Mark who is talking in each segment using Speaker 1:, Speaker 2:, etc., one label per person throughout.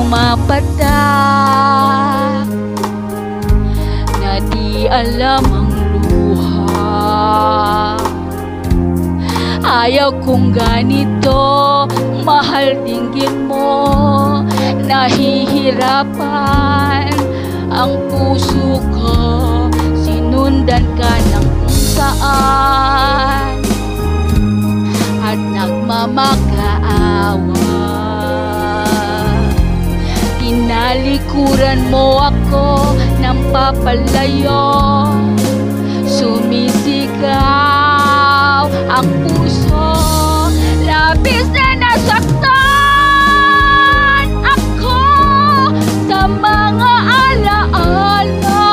Speaker 1: pumapatak na di alam ang luha. Ayaw kong ganito, mahal dinggin mo. Nahihirapan ang puso ko, sinundan ka ng kung saan at nagmamakaawa. Tinalikuran mo ako ng papalayo, sumisigaw ang puso, labis na nasaktan ako sa mga alaala.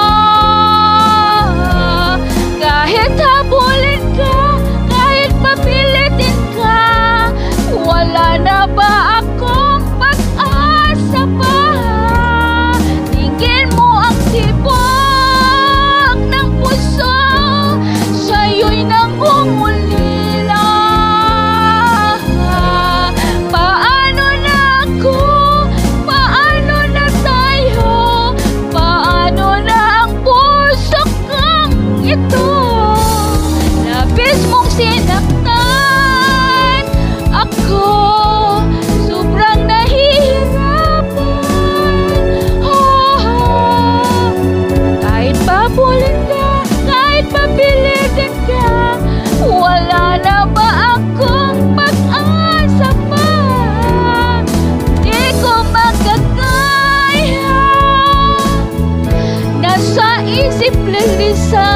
Speaker 1: Kahit habulin ka, kahit papilitin ka, wala na ba akong pag-asa pa? Tingin mo ang tibok ng puso, sa'yo'y nangungulila. Paano na ako? Paano na tayo? Paano na ang puso kong ito? Labis mong sinaktan ako, sobrang nahihirapan. Kahit papulin ka, kahit papilitin ka, wala na ba akong pag-asa pa? Di ko magkakaya, nasa isip lilisan